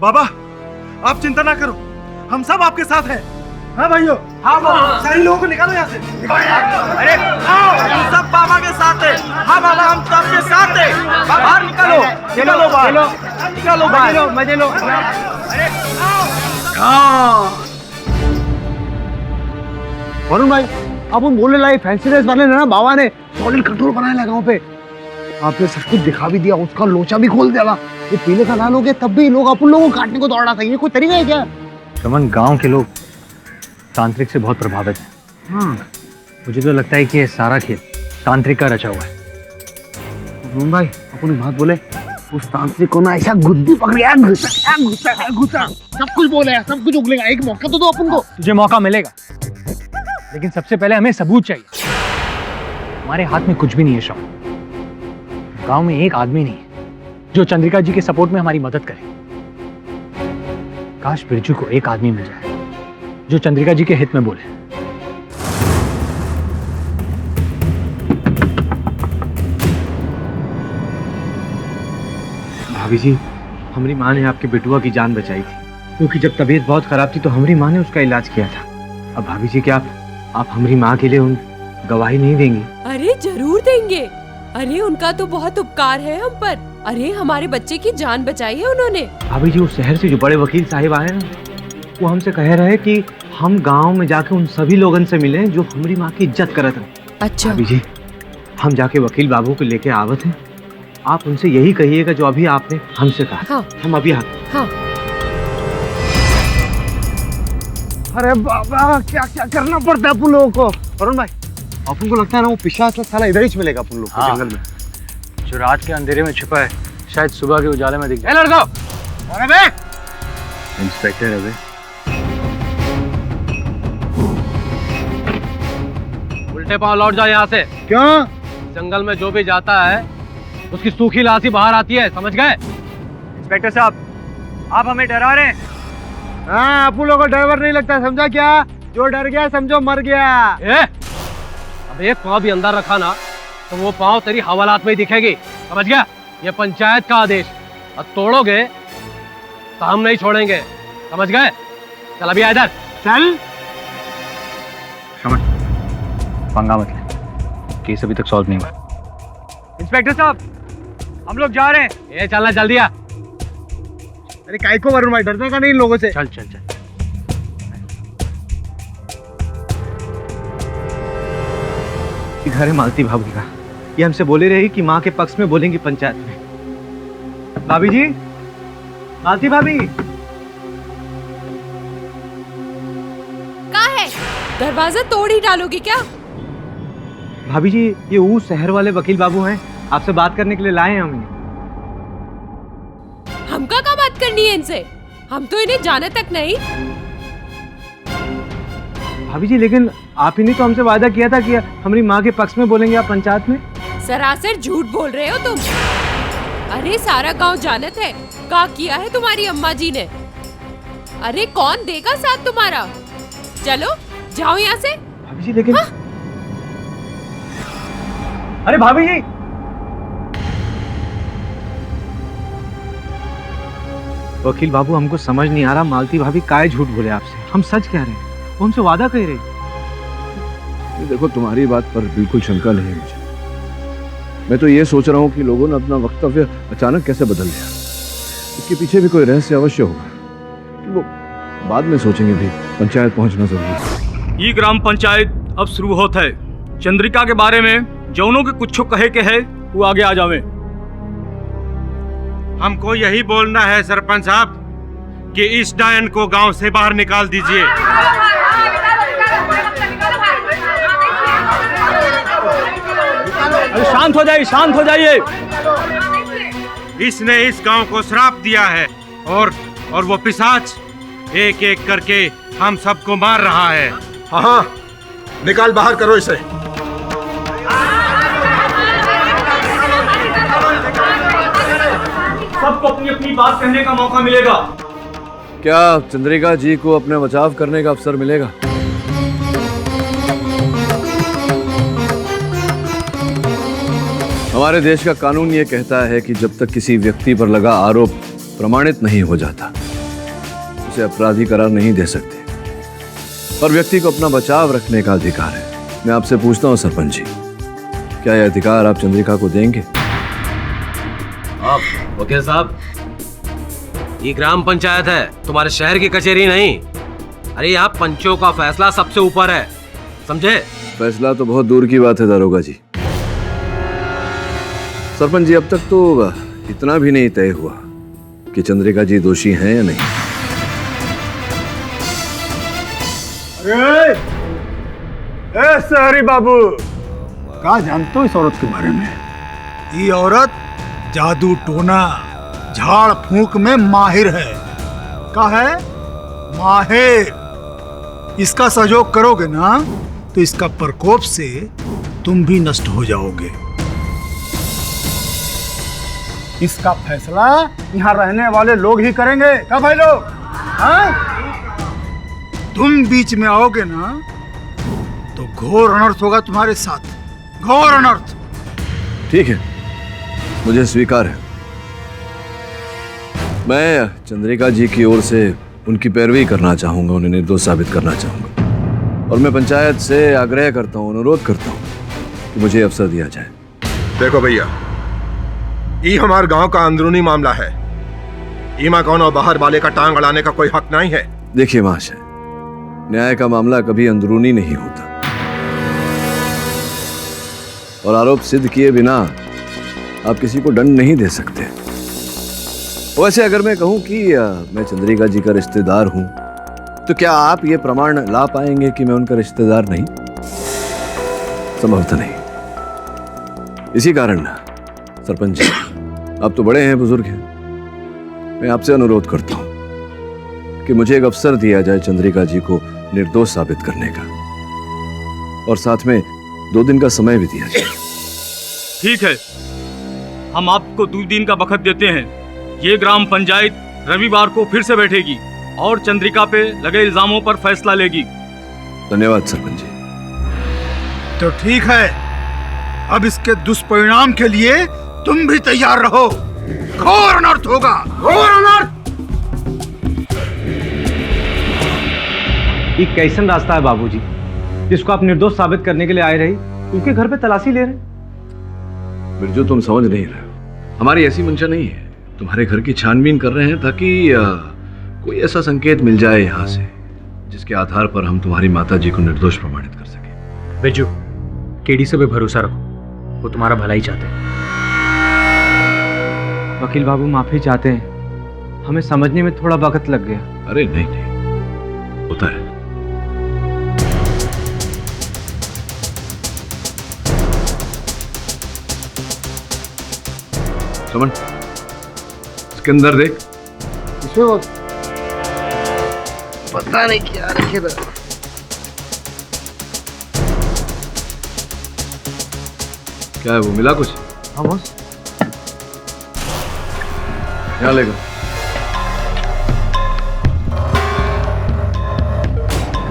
बाबा आप चिंता ना करो, हम सब आपके साथ हैं। हाँ भाइयों, हाँ बाबा, सारे लोगों को निकालो यहाँ से। अरे हम सब बाबा के साथ हैं। हाँ बाबा हम सबके साथ हैं। बाहर निकालो, निकालो बाहर, निकालो बाहर, मजे लो। अरे वरुण भाई, आप उन बोलने लगे फैंसी ड्रेस वाले ने ना बाबा ने सॉलिड कंट्रोल बनाया लगाओ पे। आपने सब कुछ दिखा भी दिया, उसका लोचा भी खोल दिया। ये पीले का लाल हो गया तब भी लोग अपन लोगों को काटने को दौड़ रहा था। ये कोई तरीका है क्या? रमन, गांव के लोग तांत्रिक से बहुत प्रभावित हैं। हाँ, मुझे तो लगता है कि ये सारा खेल तांत्रिक का रचा हुआ है। वरुण भाई, अपन बात बोले, उस तांत्रिक को ना ऐसा गुद्दी पकड़ घुसा सब कुछ बोले, सब कुछ उगलेगा। एक मौका तो दो अपन को। तुझे मौका मिलेगा, लेकिन सबसे पहले हमें सबूत चाहिए। हमारे हाथ में कुछ भी नहीं है श्रवण। गांव में एक आदमी नहीं है जो चंद्रिका जी के सपोर्ट में हमारी मदद करे। काश बिरजू को एक आदमी मिल जाए जो चंद्रिका जी के हित में बोले। भाभी जी, हमारी माँ ने आपके बेटुआ की जान बचाई थी, क्योंकि जब तबीयत बहुत खराब थी तो हमारी माँ ने उसका इलाज किया था। अब भाभी जी, क्या आप हमारी माँ के लिए उन गवाही नहीं देंगी? अरे जरूर देंगे। अरे उनका तो बहुत उपकार है हम पर। अरे हमारे बच्चे की जान बचाई है उन्होंने। भाभी जी, उस शहर से जो बड़े वकील साहिब आए ना, वो हमसे कह रहे हैं कि हम गांव में जाके उन सभी लोगों से मिले जो हमारी माँ की इज्जत करते हैं। अच्छा भाभी जी, हम जाके वकील बाबू को लेके आवत हैं। आप उनसे यही कहिएगा जो अभी आपने हमसे कहा। हाँ। हम अभी आते। हाँ। अरे बाबा, क्या क्या करना पड़ता है अपन लोगों को। वरुण भाई, अपन को लगता है ना वो पिशाच साला इधर ही मिलेगा अपन लोग को हाँ। जंगल में। जो रात के अंधेरे में छुपा है, शायद सुबह के उजाले में दिख जाए। लड़को, अरे बे, इंस्पेक्टर है बे। उल्टे पांव लौट जाओ यहाँ से। क्यों? जंगल में जो भी जाता है उसकी सूखी लाश ही बाहर आती है, समझ गए? इंस्पेक्टर साहब, आप हमें डरा रहे हैं। हाँ, अपन लोगों को डर नहीं लगता, समझा क्या? जो डर गया समझो मर गया। अब एक पांव भी अंदर रखा ना तो वो पांव तेरी हवालात में ही दिखेगी, समझ गया? ये पंचायत का आदेश, और तोड़ोगे तो हम नहीं छोड़ेंगे, समझ गए? चल अभी इधर चल। श्रवण, पंगा मत ले, केस अभी तक सॉल्व नहीं हुआ। इंस्पेक्टर साहब, हम लोग जा रहे हैं। ये चलना जल्दी आ। अरे काय को वरुण भाई, डरने का नहीं इन लोगों से। चल चल चल। घर है मालती भाभी का, ये हमसे बोले रही कि माँ के पक्ष में बोलेंगी पंचायत में। भाभी जी, मालती भाभी। कहाँ है? दरवाजा तोड़ ही डालोगे क्या? भाभी जी, ये वो शहर वाले वकील बाबू हैं, आपसे बात करने के लिए लाए हैं हमने। हमका क्या बात करनी है इनसे? हम तो इन्हें जाने तक नहीं। भाभी जी, लेकिन आप ही ने तो हमसे वादा किया था कि हमारी माँ के पक्ष में बोलेंगे आप पंचायत में। सरासर झूठ बोल रहे हो तुम। अरे सारा गांव जानत है क्या किया है तुम्हारी अम्मा जी ने। अरे कौन देगा साथ तुम्हारा? चलो जाओ यहाँ से। भाभी जी, लेकिन हाँ? अरे भाभी जी, वकील बाबू, हमको समझ नहीं आ रहा मालती भाभी काहे झूठ बोले आपसे। हम सच कह रहे हैं, वो हमसे वादा कह रहे। देखो, तुम्हारी बात पर बिल्कुल शंका नहीं है मुझे। मैं तो ये सोच रहा हूँ कि लोगों ने अपना वक्तव्य अचानक कैसे बदल लिया। इसके पीछे भी कोई रहस्य अवश्य होगा, वो बाद में सोचेंगे भी। पंचायत पहुंचना जरूरी है। ये ग्राम पंचायत अब शुरू होता है। चंद्रिका के बारे में जौनों के कुछ कहे के है वो आगे आ जावे। हमको यही बोलना है सरपंच साहब कि इस डायन को गांव से बाहर निकाल दीजिए। अरे शांत हो जाइए, शांत हो जाइए। इसने इस गांव को श्राप दिया है और वो पिशाच एक एक करके हम सबको मार रहा है। हाँ, निकाल बाहर करो इसे। सबको अपनी अपनी बात कहने का मौका मिलेगा। क्या चंद्रिका जी को अपने बचाव करने का अवसर मिलेगा? हमारे देश का कानून ये कहता है कि जब तक किसी व्यक्ति पर लगा आरोप प्रमाणित नहीं हो जाता उसे अपराधी करार नहीं दे सकते। और व्यक्ति को अपना बचाव रखने का अधिकार है। मैं आपसे पूछता हूं सरपंच जी, क्या यह अधिकार आप चंद्रिका को देंगे? आप वकील साहब, ये ग्राम पंचायत है, तुम्हारे शहर की कचहरी नहीं। अरे यहाँ पंचों का फैसला सबसे ऊपर है, समझे? फैसला तो बहुत दूर की बात है दारोगा जी। सरपंच जी, अब तक तो इतना भी नहीं तय हुआ कि चंद्रिका जी दोषी हैं या नहीं। अरे ए सहरी बाबू, क्या जानते हो इस औरत के बारे में? ये औरत जादू टोना झाड़ फूंक में माहिर है। का है? माहिर। इसका सहयोग करोगे ना तो इसका प्रकोप से तुम भी नष्ट हो जाओगे। इसका फैसला यहाँ रहने वाले लोग ही करेंगे। क्या भाई लोग? हाँ? तुम बीच में आओगे ना तो घोर अनर्थ होगा तुम्हारे साथ, घोर अनर्थ। ठीक है, मुझे स्वीकार है। मैं चंद्रिका जी की ओर से उनकी पैरवी करना चाहूंगा, उन्हें निर्दोष साबित करना चाहूंगा। और मैं पंचायत से आग्रह करता हूं, अनुरोध करता हूं कि मुझे अवसर दिया जाए। देखो भैया, ये हमारे गांव का अंदरूनी मामला है। ईमा कौन और बाहर वाले का टांग अड़ाने का कोई हक नहीं है। देखिए महाशय, न्याय का मामला कभी अंदरूनी नहीं होता और आरोप सिद्ध किए बिना आप किसी को दंड नहीं दे सकते। वैसे अगर मैं कहूं कि मैं चंद्रिका जी का रिश्तेदार हूं, तो क्या आप ये प्रमाण ला पाएंगे कि मैं उनका रिश्तेदार नहीं? संभवतः नहीं। इसी कारण सरपंच जी, आप तो बड़े हैं, बुजुर्ग हैं, मैं आपसे अनुरोध करता हूं कि मुझे एक अवसर दिया जाए चंद्रिका जी को निर्दोष साबित करने का, और साथ में 2 दिन का समय भी दिया जाए। ठीक है, हम आपको 2 दिन का वक्त देते हैं। ये ग्राम पंचायत रविवार को फिर से बैठेगी और चंद्रिका पे लगे इल्जामों पर फैसला लेगी। धन्यवाद सरपंच जी। तो ठीक है, अब इसके दुष्परिणाम के लिए तुम भी तैयार रहो। घोर अनर्थ होगा, घोर अनर्थ। ये कैसन रास्ता है बाबूजी, जिसको आप निर्दोष साबित करने के लिए आए रही, उनके घर पे तलाशी ले रहे? बिरजू, तुम समझ नहीं रहे हो। हमारी ऐसी मंशा नहीं है। तुम्हारे घर की छानबीन कर रहे हैं ताकि कोई ऐसा संकेत मिल जाए यहाँ से जिसके आधार पर हम तुम्हारी माता जी को निर्दोष प्रमाणित कर सके। बिरजू, केडी से भी भरोसा रखो, वो तुम्हारा भला ही चाहते हैं। वकील बाबू माफी चाहते हैं, हमें समझने में थोड़ा वक्त लग गया। अरे नहीं नहीं, होता है। समन, इसके अंदर देख। इसमें पता नहीं क्या रखे था। क्या है वो, मिला कुछ? हाँ बॉस। क्या लेगा?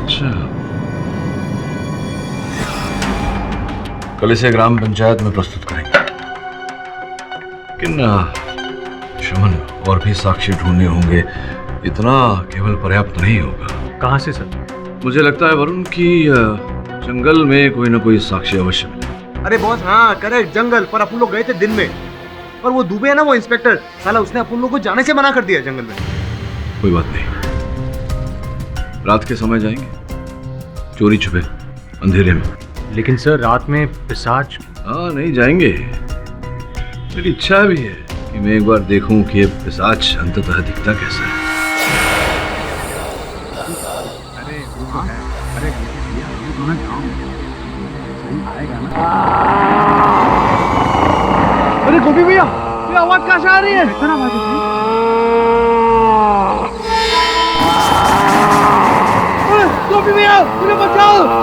अच्छा, कल इसे ग्राम पंचायत में प्रस्तुत करेंगे। लेकिन शमन, और भी साक्षी ढूंढने होंगे, इतना केवल पर्याप्त नहीं होगा। कहाँ से सर? मुझे लगता है वरुण की जंगल में कोई ना कोई साक्षी अवश्य मिले। अरे बॉस, हाँ करेक्ट, जंगल। पर अपन लोग गए थे दिन में, और वो दुबे है ना, वो इंस्पेक्टर, साला उसने अपन लोग को जाने से मना कर दिया जंगल में। कोई बात नहीं, रात के समय जाएंगे, चोरी छुपे, अंधेरे में। लेकिन सर, रात में पिशाच। हाँ, नहीं जाएंगे। मेरी इच्छा भी है कि मैं एक बार देखूं कि ये पिशाच अंततः दिखता कैसा है। अरे गोपी भैया, ये आवाज कहाँ से आ रही है? इतना आवाज है। गोपी भैया, मुझे बचाओ।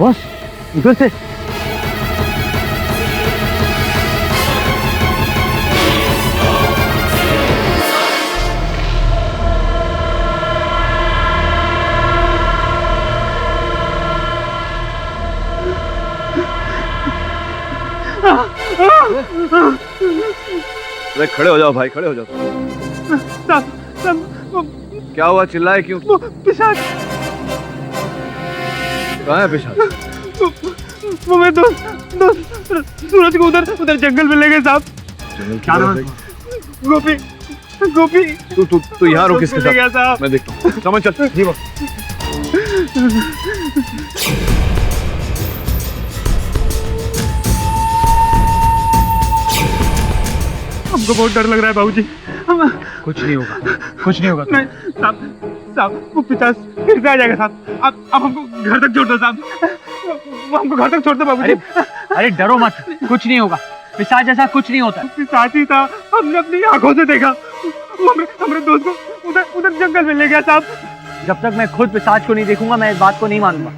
बॉस उधर से अरे खड़े हो जाओ भाई, खड़े हो जाओ। क्या हुआ, चिल्लाए क्यों? पिशाच, कहाँ है पिशाच? वो मैं दोस्त सूरज को उधर जंगल में ले गए साहब। जंगल क्या नाम है? गोपी, गोपी। तू यहाँ रुक, किसके ले गया साथ? साहब। मैं देखता हूँ। समझ चल। जी बस। हमको बहुत डर लग रहा है बाबूजी। कुछ नहीं होगा, कुछ नहीं होगा। नहीं साहब, वो पिशाच फिर से आ जाएगा साहब। अब हमको घर तक छोड़ दो साहब, वो हमको घर तक छोड़ दो बाबूजी। अरे डरो मत, कुछ नहीं होगा। पिशाच जैसा कुछ नहीं होता। पिशाच ही था, हमने अपनी आंखों से देखा। वो हमारे दोस्त को उधर जंगल में ले गया साहब। जब तक मैं खुद पिशाच को नहीं देखूंगा मैं इस बात को नहीं मानूंगा।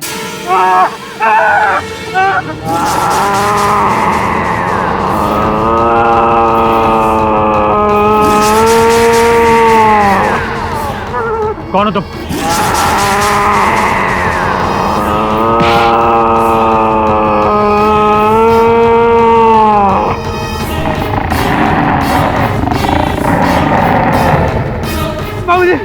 कौन हो तुम? बाबूजी,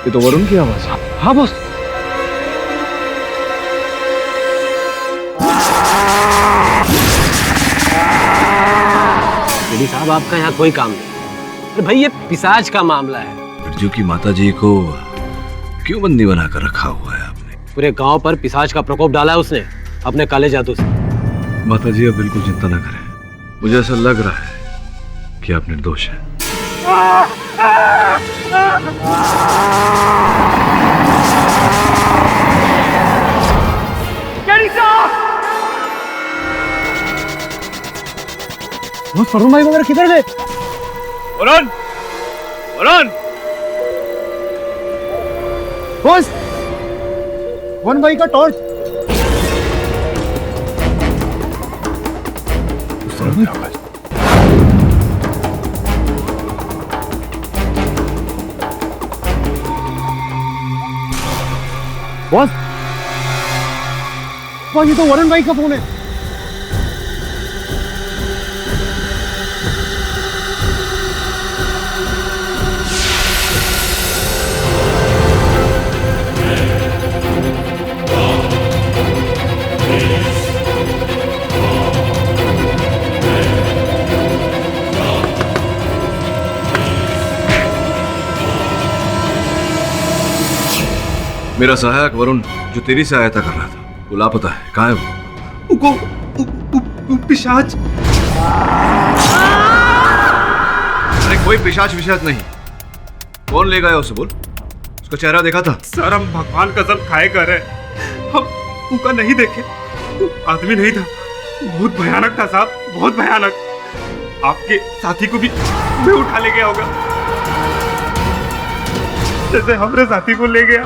ये तो वरुण की आवाज है। हाँ बॉस। रेड्डी साहब, आपका यहाँ कोई काम नहीं। अरे भाई, ये पिशाच का मामला है। बिरजू की माता जी को क्यों बंदी बनाकर रखा हुआ है आपने? पूरे गांव पर पिशाच का प्रकोप डाला है उसने अपने काले जादू से। माता जी अब बिल्कुल चिंता न करें, मुझे ऐसा लग रहा है कि आप निर्दोष हैं। बॉस वरुण भाई वगैरह किधर गए? वरुण, वरुण! बॉस वरुण भाई का टॉर्च। उस तरफ की आवाज। बॉस ये तो वरुण भाई का फोन है। मेरा सहायक वरुण जो तेरी सहायता कर रहा था वो लापता है। कहाँ है वो? पिशाच। अरे कोई पिशाच विशाच नहीं। कौन ले गया उसे, बोल। उसका चेहरा देखा था? सर, हम भगवान कसम खाए कर रहे, हम उनका नहीं देखे। वो आदमी नहीं था, बहुत भयानक था साहब, बहुत भयानक। आपके साथी को भी मैं उठा ले गया होगा, जैसे हमारे साथी को ले गया।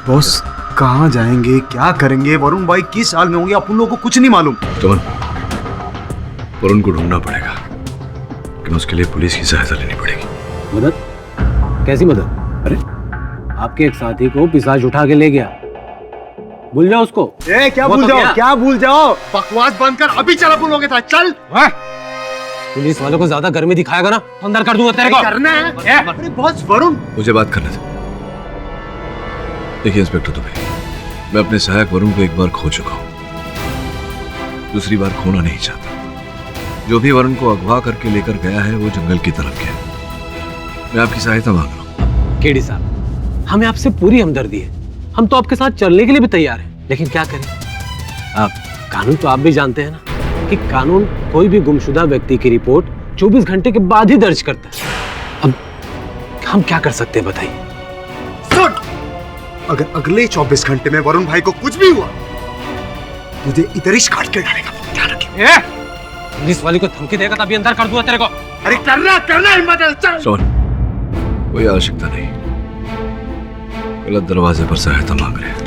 बॉस कहाँ जाएंगे, क्या करेंगे? वरुण भाई किस हाल में होंगे अपन लोगों को कुछ नहीं मालूम। चमन, वरुण को ढूंढना पड़ेगा, लेकिन उसके लिए पुलिस की सहायता लेनी पड़ेगी। मदद? कैसी मदद? अरे आपके एक साथी को पिशाच उठा के ले गया, भूल जाओ उसको। क्या भूल जाओ, क्या भूल जाओ? बकवास बंद कर, अभी चला बोलोगे था। चल। पुलिस वालों को ज्यादा गर्मी दिखाएगा ना, अंदर कर दूंगा तेरे को। करना है। अरे बॉस वरुण, मुझे बात करने दे। देखिए इंस्पेक्टर दुबे, मैं अपने सहायक वरुण को एक बार खो चुका हूं, दूसरी बार खोना नहीं चाहता। जो भी वरुण को अगवा करके लेकर गया है वो जंगल की तरफ गया। मैं आपकी सहायता मांग रहा हूं। केडी साहब, हमें आपसे पूरी हमदर्दी है, हम तो आपके साथ चलने के लिए भी तैयार हैं, लेकिन क्या करें, आप कानून तो आप भी जानते हैं ना कि कानून कोई भी गुमशुदा व्यक्ति की रिपोर्ट 24 घंटे के बाद ही दर्ज करता है। अब हम क्या कर सकते हैं बताइए? सुन, अगर अगले 24 घंटे में वरुण भाई को कुछ भी हुआ, तुझे इधर ही काट के डालेगा, ध्यान रखिए। पुलिस वाली को धमकी देगा तभी अंदर कर दूंगा तेरे को। अरे करना हिम्मत है, चल। सोन, कोई आवश्यकता नहीं। गलत दरवाजे पर सहायता मांग रहे हैं।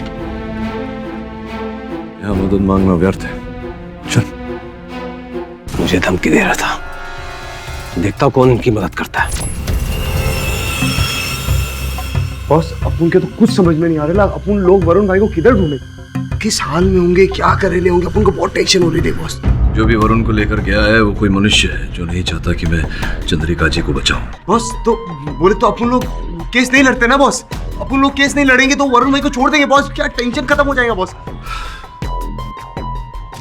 यहाँ मदद मांगना व्यर्थ है। चल। मुझे धमकी दे रहा था, देखता हूँ कौन इनकी मदद करता है। बॉस, अपन के तो कुछ समझ में नहीं आ रहा। अपन लोग वरुण भाई को किधर ढूंढे, किस हाल में होंगे, क्या कर रहे होंगे? अपन को बहुत टेंशन हो रही थी बॉस। जो भी वरुण को लेकर गया है वो कोई मनुष्य है जो नहीं चाहता कि मैं चंद्रिका जी को बचाऊं। बॉस, तो बोले तो अपन लोग केस नहीं लड़ते ना बॉस। अपन लोग केस नहीं लड़ेंगे तो वरुण भाई को छोड़ देंगे बॉस। क्या टेंशन खत्म हो जाएगा बॉस।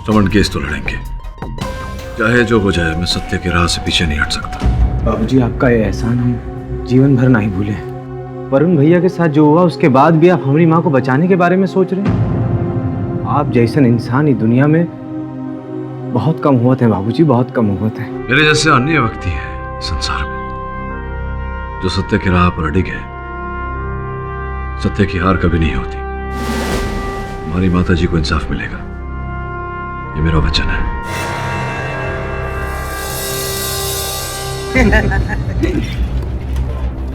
श्रवण, केस तो लड़ेंगे, चाहे जो हो जाए। मैं सत्य की राह से पीछे नहीं हट सकता। बाबूजी, आपका ये एहसान हम जीवन भर नहीं भूले। वरुण भैया के साथ जो हुआ उसके बाद भी आप हमारी माँ को बचाने के बारे में सोच रहे हैं। आप जैसन इंसान ही दुनिया में बहुत कम हुए थे बाबूजी, बहुत कम हुए थे। मेरे जैसे अन्य व्यक्ति है संसार में जो सत्य की राह पर अडिग है। सत्य की हार कभी नहीं होती। हमारी माता जी को इंसाफ मिलेगा, ये मेरा वचन है।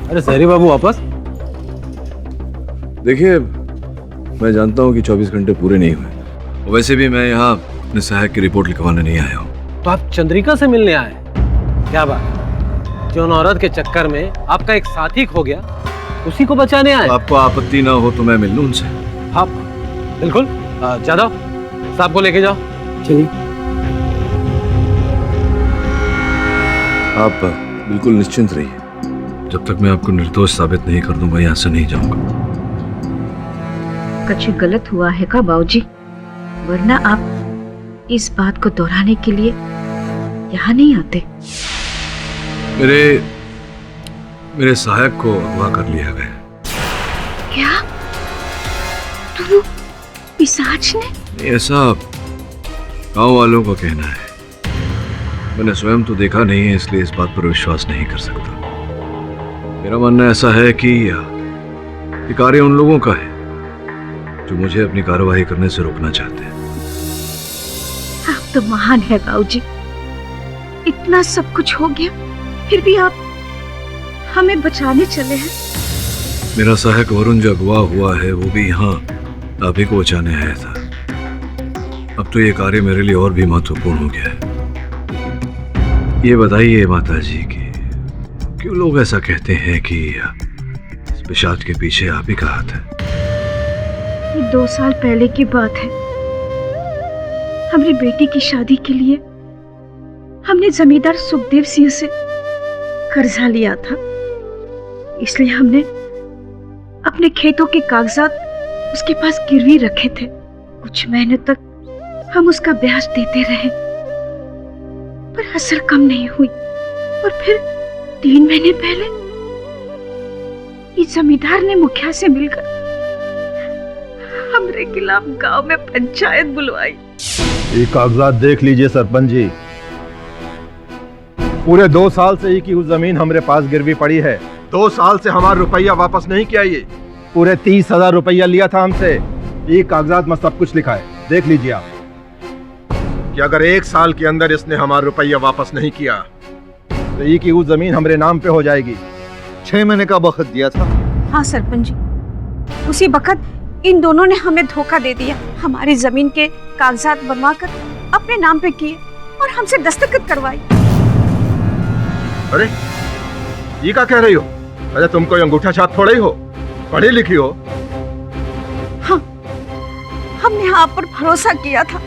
अरे सहरी बाबू वापस? देखिए, मैं जानता हूं कि 24 घंटे पूरे नहीं हुए। वैसे भी मैं यहाँ अपने सहायक की रिपोर्ट लिखवाने नहीं आया हूँ। तो आप चंद्रिका से मिलने आए? क्या बात, जो औरत के चक्कर में आपका एक साथी खो गया, उसी को बचाने आए? आपको आपत्ति ना हो तो मैं मिल लूं उनसे। हाँ बिल्कुल, जादव साहब को लेके जाओ। चलिए। आप बिल्कुल निश्चिंत रहिए। जब तक मैं आपको निर्दोष साबित नहीं कर दूंगा यहाँ से नहीं जाऊंगा। कुछ गलत हुआ है का बाबूजी? वरना आप इस बात को दोहराने के लिए यहाँ नहीं आते। मेरे सहायक को अगवा कर लिया गया। क्या? तो पिशाच ने? ऐसा गांव वालों का कहना है। मैंने स्वयं तो देखा नहीं है, इसलिए इस बात पर विश्वास नहीं कर सकता। मेरा मानना ऐसा है कि ये कार्य उन लोगों का है जो मुझे अपनी कार्यवाही करने से रोकना चाहते हैं। आप तो महान है बाबूजी। इतना सब कुछ हो गया, फिर भी आप हमें बचाने चले हैं। मेरा सहायक वरुण जो अगवा हुआ है वो भी यहाँ आप ही को बचाने आया था। अब तो ये कार्य मेरे लिए और भी महत्वपूर्ण हो गया है। ये बताइए माता जी कि क्यों लोग ऐसा कहते हैं कि इस पिशाच के पीछे आप ही का हाथ है? ये 2 साल पहले की बात है। हमारी बेटी की शादी के लिए हमने जमींदार सुखदेव सिंह से कर्जा लिया था, इसलिए हमने अपने खेतों के कागजात उसके पास गिरवी रखे थे। कुछ महीने तक हम उसका ब्याज देते रहे, पर असर कम नहीं हुई। और फिर 3 महीने पहले इस जमींदार ने मुखिया से मिलकर हमरे खिलाफ गांव में पंचायत बुलवाई। ये कागजात देख लीजिए सरपंच जी। पूरे 2 साल से ही की हुई जमीन हमारे पास गिरवी पड़ी है। 2 साल से हमारा रुपया वापस नहीं किया। ये पूरे 30,000 रुपया लिया था हमसे। ये कागजात में सब कुछ लिखा है, देख लीजिए आप। कि अगर 1 साल के अंदर इसने हमारा रुपया वापस नहीं किया तो ये की हुई जमीन हमारे नाम पे हो जाएगी। 6 महीने का वक्त दिया था। हाँ सरपंच जी, उसी वक्त इन दोनों ने हमें धोखा दे दिया। हमारी जमीन के कागजात बनवाकर अपने नाम पे किए और हमसे दस्तखत करवाई। अरे ये क्या कह रही हो? अरे तुम कोई अंगूठा छाप थोड़े ही हो, पढ़ी लिखी हो। हाँ, हमने आप पर भरोसा किया था।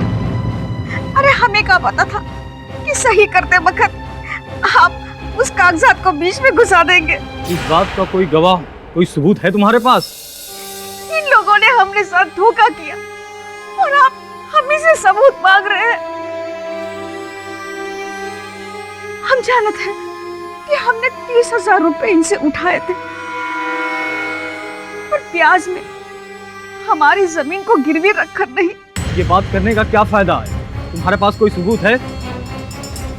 अरे हमें क्या पता था कि सही करते वक्त आप उस कागजात को बीच में घुसा देंगे। इस बात का कोई गवाह, कोई सबूत है तुम्हारे पास? इन लोगों ने हमने साथ धोखा किया और आप हम से सबूत मांग रहे हैं। हम जानते हैं कि हमने 30,000 रुपए इनसे उठाए थे और ब्याज में हमारी जमीन को गिरवी रखकर नहीं। ये बात करने का क्या फायदा है? तुम्हारे पास कोई सबूत है?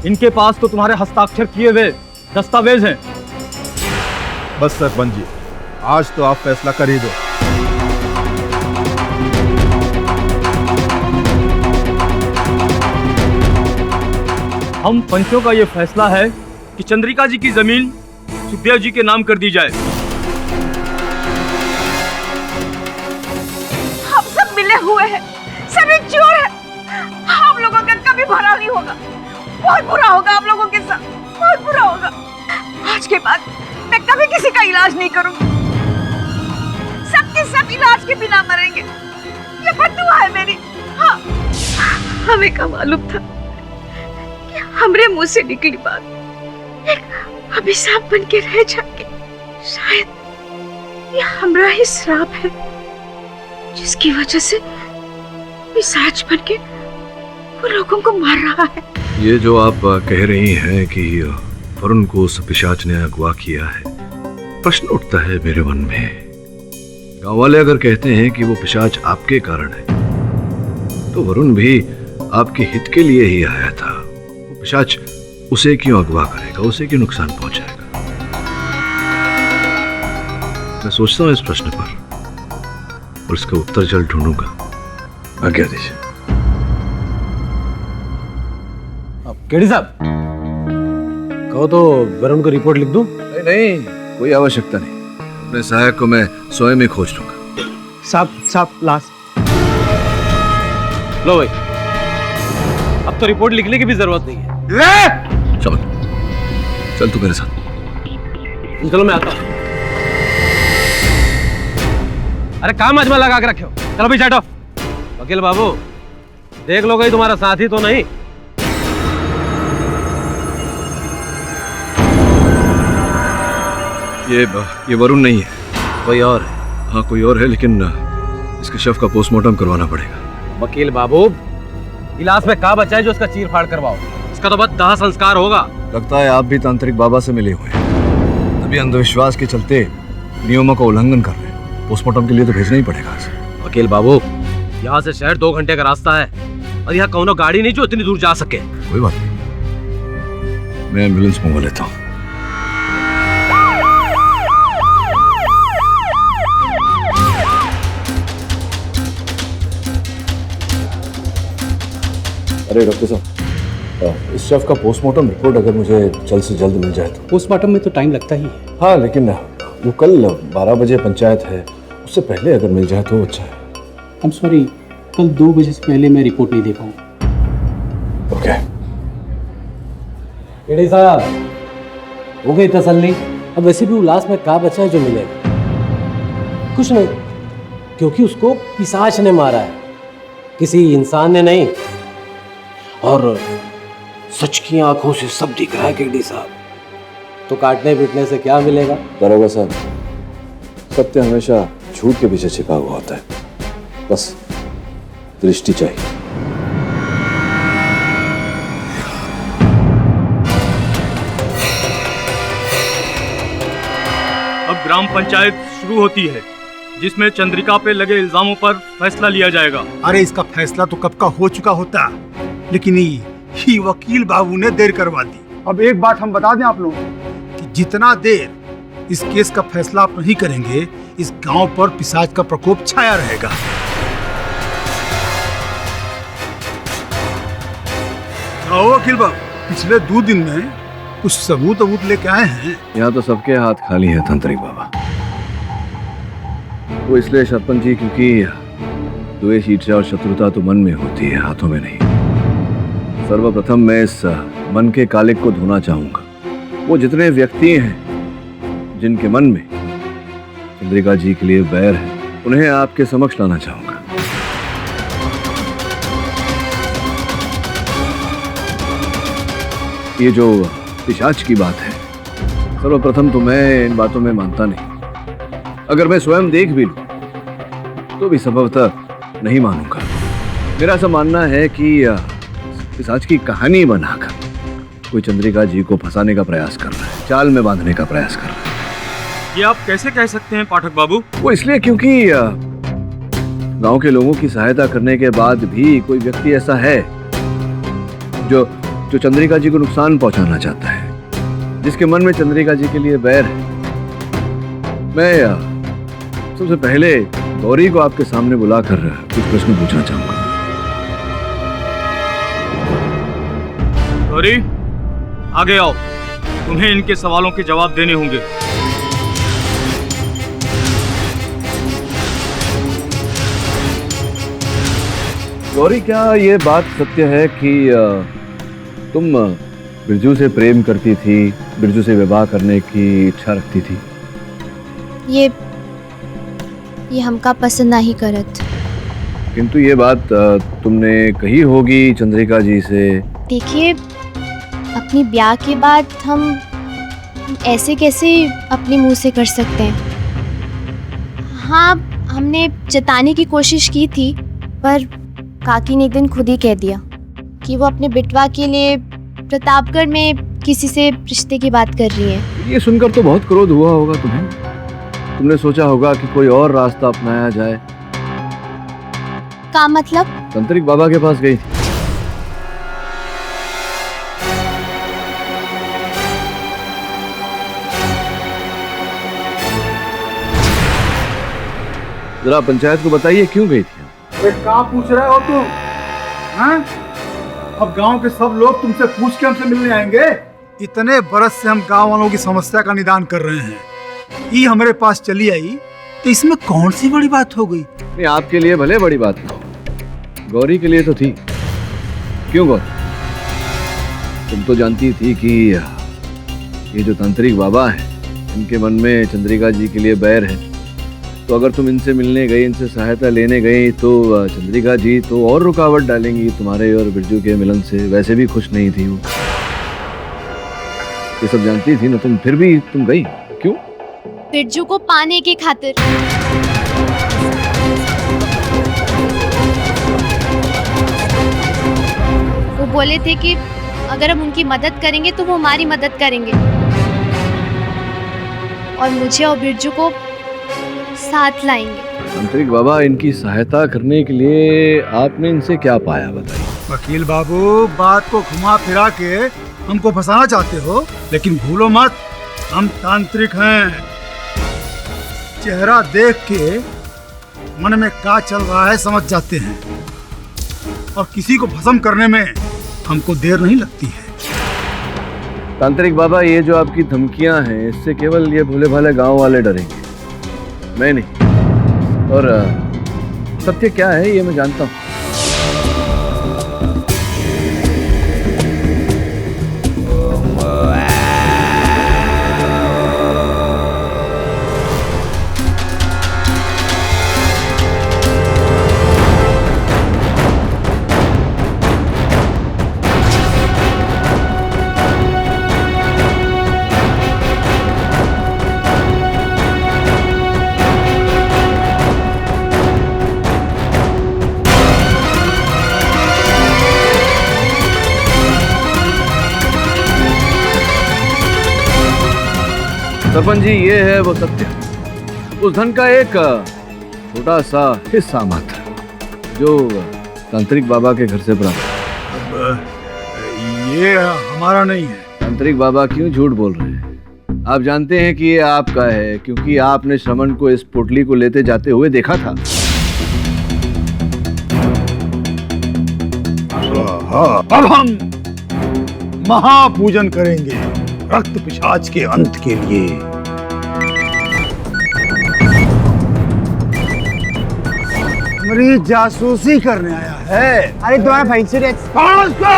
इनके पास तो तुम्हारे हस्ताक्षर किए हुए दस्तावेज हैं। बस सरपंच जी, आज तो आप फैसला कर ही दो। हम पंचों का ये फैसला है कि चंद्रिका जी की जमीन सुखदेव जी के नाम कर दी जाए। हम सब मिले हुए हैं, सभी चोर हैं। हम लोगों का कभी भला नहीं होगा, बहुत बुरा होगा आप लोगों के साथ, बहुत बुरा होगा। आज के बाद मैं कभी किसी का इलाज नहीं करूंगी। सबके सब इलाज के बिना मरेंगे, ये बद्दुआ है मेरी। हाँ, हमें का मालूम था कि हमरे मुंह से निकली बात एक अभिशाप बन के रह जाएगी। शायद ये हमरा ही श्राप है, जिसकी वजह से पिशाच बन के वो लोगों को मार रहा है। ये जो आप कह रही हैं कि वरुण को उस पिशाच ने अगवा किया है, प्रश्न उठता है मेरे मन में। गांव वाले अगर कहते हैं कि वो पिशाच आपके कारण है, तो वरुण भी आपके हित के लिए ही आया था। वो पिशाच उसे क्यों अगवा करेगा, उसे क्यों नुकसान पहुंचाएगा? मैं सोचता हूं इस प्रश्न पर और इसका उत्तर जल्द ढूंढूंगा। आज्ञा दीजिए। केडी साहब, कहो तो वरुण को रिपोर्ट लिख दूं? नहीं नहीं, कोई आवश्यकता नहीं। अपने सहायक को मैं स्वयं ही खोज लूंगा। साहब लाश। लो भाई, अब तो रिपोर्ट लिखने की भी जरूरत नहीं है। चल तू मेरे साथ। चलो मैं आता हूं। अरे काम अजमा लगा के रखे हो, चलो पीछे हटो। वकील बाबू, देख लो कहीं तुम्हारा साथी तो नहीं। ये वरुण नहीं है, कोई और है। हाँ कोई और है, लेकिन इसके शव का पोस्टमार्टम करवाना पड़ेगा। वकील बाबू, गिलास में का बचा है जो उसका चीर फाड़ करवाओ? इसका तो बस दाह संस्कार होगा। लगता है आप भी तांत्रिक बाबा से मिले हुए हैं, तभी अंधविश्वास के चलते नियमों का उल्लंघन कर रहे हैं। पोस्टमार्टम के लिए तो भेजना ही पड़ेगा। वकील बाबू, यहाँ से शहर 2 घंटे का रास्ता है और यहाँ कौनो गाड़ी नहीं जो इतनी दूर जा सके। कोई बात नहीं, मैं एम्बुलेंस मंगवा लेता हूँ। अरे डॉक्टर साहब, इस शव का पोस्टमार्टम रिपोर्ट अगर मुझे जल्द से जल्द मिल जाए तो। पोस्टमार्टम में तो टाइम लगता ही है। हाँ, लेकिन वो कल 12 बजे पंचायत है, उससे पहले अगर मिल जाए तो अच्छा है। आई एम सॉरी, कल 2 बजे से पहले मैं रिपोर्ट नहीं दे पाऊंगा। ओके। केडी साहब, हो गई तसल्ली? अब वैसे भी उल्लास में का बचा है जो मिलेगा? कुछ नहीं, क्योंकि उसको पिशाच ने मारा है, किसी इंसान ने नहीं। और सच की आंखों से सब दिख रहा है केडी साहब, तो काटने पीटने से क्या मिलेगा? दरोगा साहब, सत्य हमेशा झूठ के पीछे छिपा हुआ होता है, बस दृष्टि चाहिए। अब ग्राम पंचायत शुरू होती है, जिसमें चंद्रिका पे लगे इल्जामों पर फैसला लिया जाएगा। अरे इसका फैसला तो कब का हो चुका होता, लेकिन ये वकील बाबू ने देर करवा दी। अब एक बात हम बता दें आप लोगों को कि जितना देर इस केस का फैसला आप नहीं करेंगे, इस गांव पर पिशाच का प्रकोप छाया रहेगा। आओ वकील बाबू, पिछले 2 दिन में कुछ सबूत लेके आए हैं। यहाँ तो सबके हाथ खाली हैं तांत्रिक बाबा। वो इसलिए सरपंच जी, क्योंकि द्वेष, ईर्ष्या और शत्रुता तो मन में होती है, हाथों में नहीं। सर्वप्रथम मैं इस मन के कालिक को धोना चाहूंगा। वो जितने व्यक्ति हैं जिनके मन में चंद्रिका जी के लिए बैर है, उन्हें आपके समक्ष लाना चाहूंगा। ये जो पिशाच की बात है, सर्वप्रथम तो मैं इन बातों में मानता नहीं। अगर मैं स्वयं देख भी लूं तो भी संभवतः नहीं मानूंगा। मेरा ऐसा मानना है कि पिशाच की कहानी बनाकर कोई चंद्रिका जी को फंसाने का प्रयास कर रहा है, चाल में बांधने का प्रयास कर रहा है। ये आप कैसे कह सकते हैं पाठक बाबू? वो इसलिए क्योंकि गांव के लोगों की सहायता करने के बाद भी कोई व्यक्ति ऐसा है जो चंद्रिका जी को नुकसान पहुंचाना चाहता है, जिसके मन में चंद्रिका जी के लिए बैर है। मैं सबसे पहले गौरी को आपके सामने बुलाकर कुछ प्रश्न पूछना चाहूंगा। गौरी, आगे आओ, तुम्हें इनके सवालों के जवाब देने होंगे। गौरी, क्या ये बात सत्य है कि तुम बिरजू से प्रेम करती थी, बिरजू से विवाह करने की इच्छा रखती थी? ये हमका पसंद नहीं करत। किंतु ये बात तुमने कही होगी चंद्रिका जी से। देखिए, अपनी ब्याह के बाद हम ऐसे कैसे अपने मुंह से कर सकते हैं। हाँ, हमने जताने की कोशिश की थी, पर काकी ने एक दिन खुद ही कह दिया कि वो अपने बिटवा के लिए प्रतापगढ़ में किसी से रिश्ते की बात कर रही है। ये सुनकर तो बहुत क्रोध हुआ होगा तुम्हें। तुमने सोचा होगा कि कोई और रास्ता अपनाया जाए। का मतलब? तंत्रिक बाबा के पास गई थी। जरा पंचायत को बताइए क्यों गई थी? कहाँ पूछ रहे हो तुम? हैं? अब गांव के सब लोग तुमसे पूछ के हमसे मिलने आएंगे। इतने बरस से हम गांव वालों की समस्या का निदान कर रहे हैं, ये हमारे पास चली आई तो इसमें कौन सी बड़ी बात हो गई? नहीं, आपके लिए भले बड़ी बात हो, गौरी के लिए तो थी। क्यों गौरी? तुम तो जानती थी कि ये जो तांत्रिक बाबा है, इनके मन में चंद्रिका जी के लिए बैर है। तो अगर तुम इनसे मिलने गई, इनसे सहायता लेने गई, तो चंद्रिका जी तो और रुकावट डालेंगी तुम्हारे और बिरजू के मिलन से। वैसे भी खुश नहीं थी वो, ये सब जानती थी ना तुम, फिर भी तुम गई क्यों? बिरजू को पाने की खातिर। वो बोले थे कि अगर हम उनकी मदद करेंगे तो वो हमारी मदद करेंगे, और मुझे और बिरजू को साथ लाएंगे। तांत्रिक बाबा, इनकी सहायता करने के लिए आपने इनसे क्या पाया, बताइए। वकील बाबू, बात को घुमा फिरा के हमको फंसाना चाहते हो, लेकिन भूलो मत, हम तांत्रिक हैं। चेहरा देख के मन में क्या चल रहा है समझ जाते हैं, और किसी को भस्म करने में हमको देर नहीं लगती है। तांत्रिक बाबा, ये जो आपकी धमकियां हैं, इससे केवल ये भोले भाले गांव वाले डरेंगे, मैं नहीं। और सत्य क्या है ये मैं जानता हूं। सरपंच जी, ये है वो सत्य, उस धन का एक छोटा सा हिस्सा मात्र जो तांत्रिक बाबा के घर से प्राप्त। ये हमारा नहीं है। तांत्रिक बाबा क्यों झूठ बोल रहे हैं? आप जानते हैं कि ये आपका है, क्योंकि आपने श्रमण को इस पोटली को लेते जाते हुए देखा था। अब हम महापूजन करेंगे रक्त पिशाच के अंत के लिए। हमारी जासूसी करने आया है। अरे तुम्हारा फैंसी ड्रेस कौन उसको?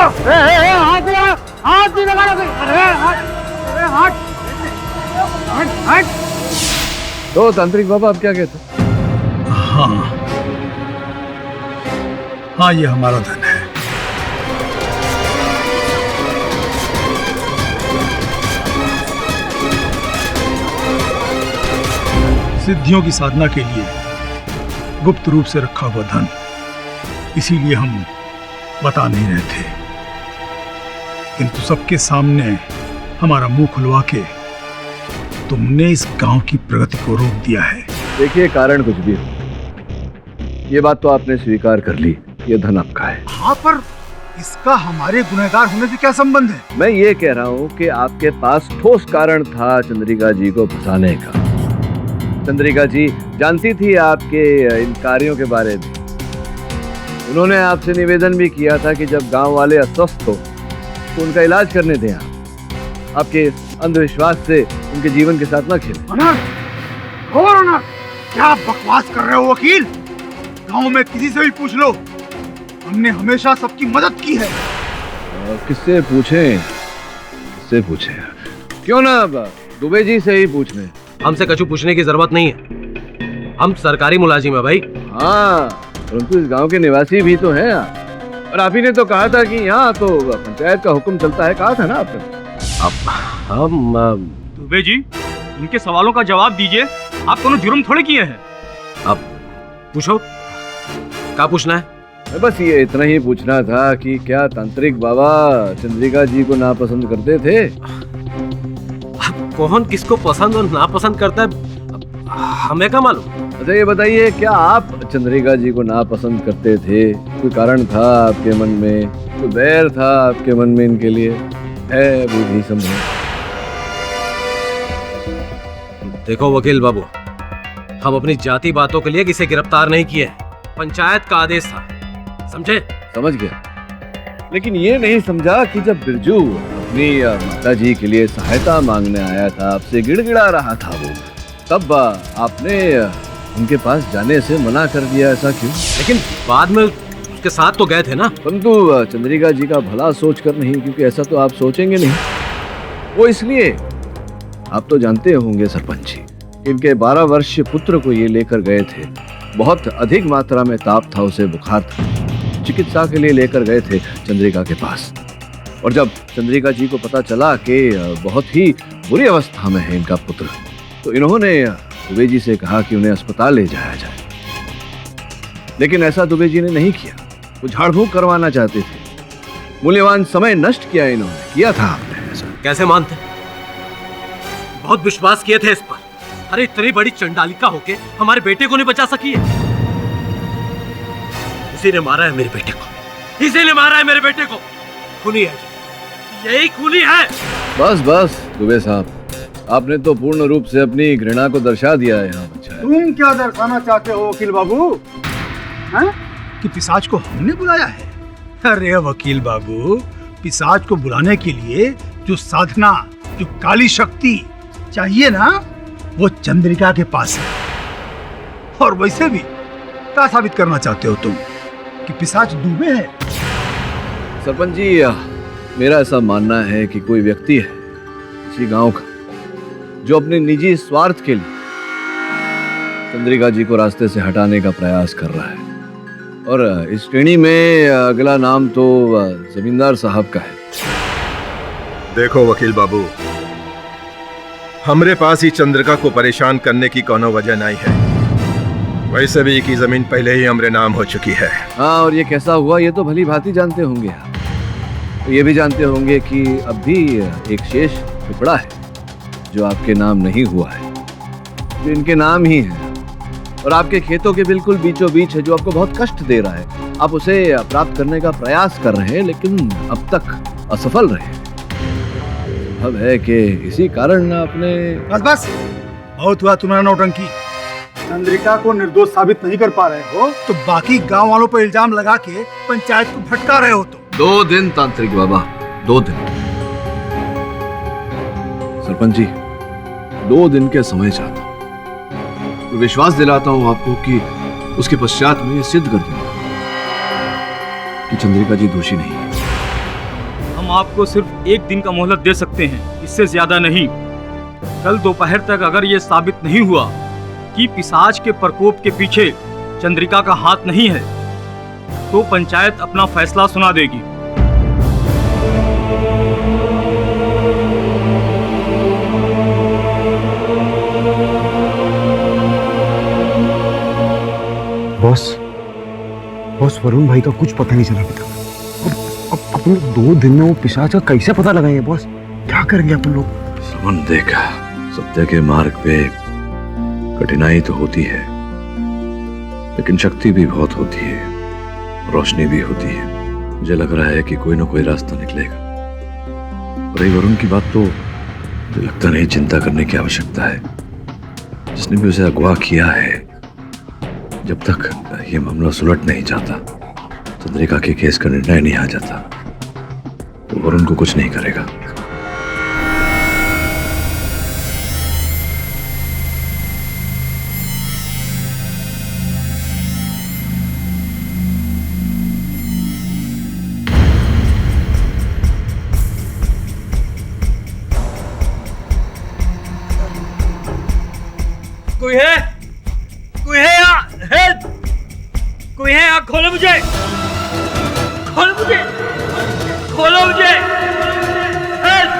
हाथ नहीं लगा। अरे हट। तो तांत्रिक बाबा, आप क्या कहते हैं? हाँ, ये हमारा धन है। सिद्धियों की साधना के लिए गुप्त रूप से रखा हुआ धन, इसीलिए हम बता नहीं रहे थे, किंतु सबके सामने हमारा मुंह खुलवा के तुमने इस गांव की प्रगति को रोक दिया है। देखिए, कारण कुछ भी हो, ये बात तो आपने स्वीकार कर ली, ये धन आपका है। हाँ, पर इसका हमारे गुनहगार होने से क्या संबंध है? मैं ये कह रहा हूँ कि आपके पास ठोस कारण था चंद्रिका जी को फंसाने का। चंद्रिका जी जानती थी आपके इन कार्यों के बारे में। उन्होंने आपसे निवेदन भी किया था कि जब गांव वाले अस्वस्थ हो तो उनका इलाज करने दें आप। आपके अंधविश्वास से उनके जीवन के साथ न खेलें। अनर्थ और अनर्थ, क्या बकवास कर रहे हो वकील? गांव में किसी से भी पूछ लो, हमने हमेशा सबकी मदद की है। किससे पूछें? किससे पूछें? क्यों ना दुबे जी से ही पूछ लें। हमसे कछु पूछने की जरूरत नहीं है, हम सरकारी मुलाजिम है भाई। हाँ, परंतु इस गांव के निवासी भी तो हैं आप। और आप ही ने तो कहा था कि यहाँ तो पंचायत का हुक्म चलता है, कहा था ना आपने। हम दुबे जी, इनके सवालों का जवाब दीजिए। आप कोनो जुर्म थोड़े किए हैं। अब पूछो, क्या पूछना है? बस ये इतना ही पूछना था कि क्या तांत्रिक बाबा चंद्रिका जी को नापसंद करते थे? कौन किसको पसंद और नापसंद करता है, हमें क्या मालूम? अच्छा ये बताइए, क्या आप चंद्रिका जी को नापसंद करते थे? कोई कारण था आपके मन में? कोई बैर था आपके मन में इनके लिए? है बुद्धि संभव? देखो वकील बाबू, हम अपनी जाति बातों के लिए किसे गिरफ्तार नहीं किए। पंचायत का आदेश था, समझे? समझ गया, लेकिन ये नहीं समझा कि जब बिरजू अपनी माता जी के लिए सहायता मांगने आया था, आपसे गिड़गिड़ा रहा था वो, तब आपने उनके पास जाने से मना कर दिया। ऐसा क्यों? लेकिन बाद में उसके साथ तो गए थे ना। परंतु चंद्रिका जी का भला सोच कर नहीं, क्योंकि ऐसा तो आप सोचेंगे नहीं। वो इसलिए, आप तो जानते होंगे सरपंच जी, इनके 12 वर्षीय पुत्र को ये लेकर गए थे। बहुत अधिक मात्रा में ताप था, उसे बुखार था। चिकित्सा के लिए लेकर गए थे चंद्रिका के पास। और जब चंद्रिका जी को पता चला कि बहुत ही बुरी अवस्था में है इनका पुत्र, तो इन्होंने दुबे जी से कहा कि उन्हें अस्पताल ले जाया जाए। लेकिन ऐसा दुबे जी ने नहीं किया। वो झाड़ फूक करवाना चाहते थे। मूल्यवान समय नष्ट किया इन्होंने। किया था आपने ऐसा? कैसे मानते? बहुत विश्वास किए थे इस पर। अरे इतनी बड़ी चंडालिका होके हमारे बेटे को नहीं बचा सकी है। इसी ने मारा है मेरे बेटे को, इसी ने मारा है मेरे बेटे को। खूनी है, यही खूनी है। बस बस दुबे साहब, आपने तो पूर्ण रूप से अपनी घृणा को दर्शा दिया है यहाँ बच्चा। तुम क्या दर्शाना चाहते हो वकील बाबू? हैं? कि पिशाच को हमने बुलाया है? अरे वकील बाबू, पिशाच को बुलाने के लिए जो साधना, जो काली शक्ति चाहिए ना, वो चंद्रिका के पास है। और वैसे भी क्या साबित करना चाहते हो तुम कि पिशाच दुबे है? सरपंच जी, मेरा ऐसा मानना है कि कोई व्यक्ति है इसी गांव का जो अपने निजी स्वार्थ के लिए चंद्रिका जी को रास्ते से हटाने का प्रयास कर रहा है। और इस श्रेणी में अगला नाम तो जमींदार साहब का है। देखो वकील बाबू, हमरे पास ही चंद्रिका को परेशान करने की कोनो वजह नहीं है। वैसे भी की जमीन पहले ही हमरे नाम हो चुकी है। हाँ, और ये कैसा हुआ ये तो भली भांति जानते होंगे आप। ये भी जानते होंगे कि अब भी एक शेष टुकड़ा है जो आपके नाम नहीं हुआ है, जो इनके नाम ही है, और आपके खेतों के बिल्कुल बीचों बीच है, जो आपको बहुत कष्ट दे रहा है। आप उसे प्राप्त करने का प्रयास कर रहे हैं, लेकिन अब तक असफल रहे। अब है कि इसी कारण आपने। बस बस, बहुत हुआ तुम्हारा नौटंकी। चंद्रिका को निर्दोष साबित नहीं कर पा रहे हो तो बाकी गांव वालों पर इल्जाम लगा के पंचायत को भटका रहे हो। तो 2 दिन तांत्रिक बाबा, 2 दिन। सरपंच जी, 2 दिन के समय चाहता हूं। तो विश्वास दिलाता हूं आपको कि उसके पश्चात में ये सिद्ध कर दूंगा कि चंद्रिका जी दोषी नहीं है। हम आपको सिर्फ 1 दिन का मोहलत दे सकते हैं, इससे ज्यादा नहीं। कल दोपहर तक अगर ये साबित नहीं हुआ कि पिशाच के प्रकोप के पीछे चंद्रिका का हाथ नहीं है, तो पंचायत अपना फैसला सुना देगी। बॉस वरुण भाई का कुछ पता नहीं चला अभी तक। अब अपन लोग 2 दिन में वो पिशाच का कैसे पता लगाएंगे बॉस? क्या करेंगे अपन लोग? समन देखा, सत्य के मार्ग पे कठिनाई तो होती है, लेकिन शक्ति भी बहुत होती है, रोशनी भी होती है। मुझे लग रहा है कि कोई ना कोई रास्ता निकलेगा। और वरुण की बात तो लगता नहीं चिंता करने की आवश्यकता है। जिसने भी उसे अगवा किया है, जब तक ये मामला सुलट नहीं जाता, चंद्रिका के केस का निर्णय नहीं आ जाता, तो वरुण को कुछ नहीं करेगा। कोई है? कोई है यहाँ? हेल्प! कोई है यहाँ? खोलो मुझे! खोलो मुझे! खोलो मुझे! हेल्प!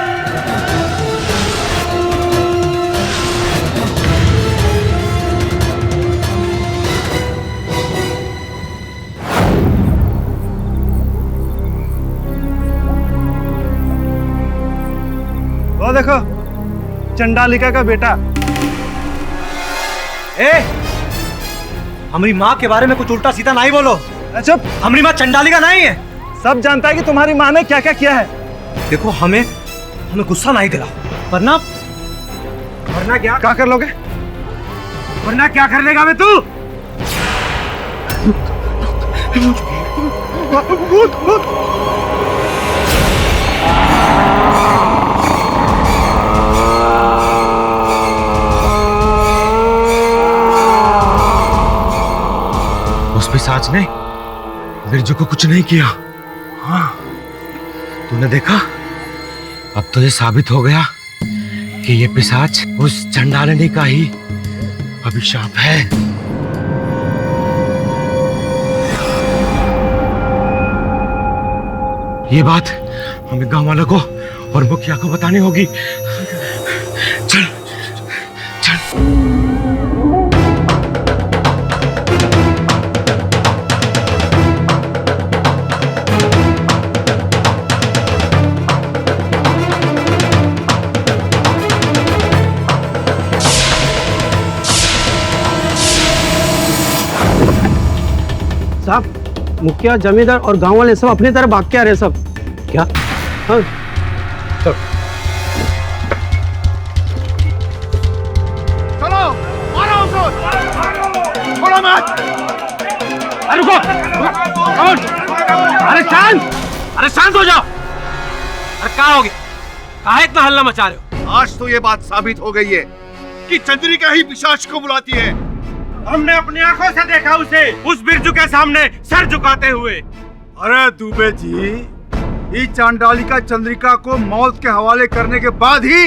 वो देखो, चंडालिका का बेटा। ए, हमारी माँ के बारे में कुछ उल्टा सीधा नहीं बोलो। चुप। हमारी माँ चंडालिका नहीं है। सब जानता है कि तुम्हारी माँ ने क्या क्या किया है। देखो, हमें गुस्सा नहीं दिला, वरना क्या कर लोगे? वरना क्या कर लेगा मैं तू? उस पिशाच ने बिरजू को कुछ नहीं किया। हाँ, तूने देखा? अब तो ये साबित हो गया कि ये पिशाच उस चंडालिनी का ही अभिशाप है। ये बात हमें गांव वालों को और मुखिया को बतानी होगी। चल चल। साहब, मुखिया, जमींदार और गांव वाले सब अपनी तरफ भाग के आ रहे सब। क्या? हाँ, चलो चलो, मारो उसको, छोड़ो मत। अरे रुको, अरे शांत हो जाओ। अरे क्या हो गया? काहे इतना हल्ला मचा रहे हो? आज तो ये बात साबित हो गई है कि चंद्रिका ही पिशाच को बुलाती है। हमने अपनी आंखों से देखा उसे उस बिरजू के सामने सर झुकाते हुए। अरे दुबे जी, इस चांडालिका चंद्रिका को मौत के हवाले करने के बाद ही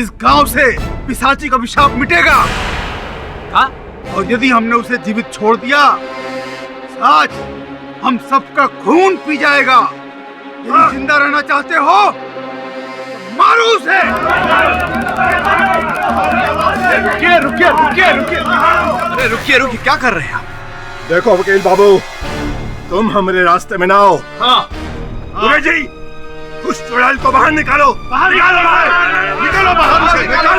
इस गांव से पिशाची का अभिशाप मिटेगा। और यदि हमने उसे जीवित छोड़ दिया, आज हम सबका खून पी जाएगा। यदि जिंदा रहना चाहते हो, मारो उसे। रुकिए रुकिए रुकिए रुकिए, अरे रुकिए रुकिए, क्या कर रहे हैं आप? देखो वकील बाबू, तुम हमारे रास्ते में ना आओ। हाँ, जी, उस चुड़ैल को बाहर निकालो। बाहर निकालो, निकालो बाहर उसे, निकालो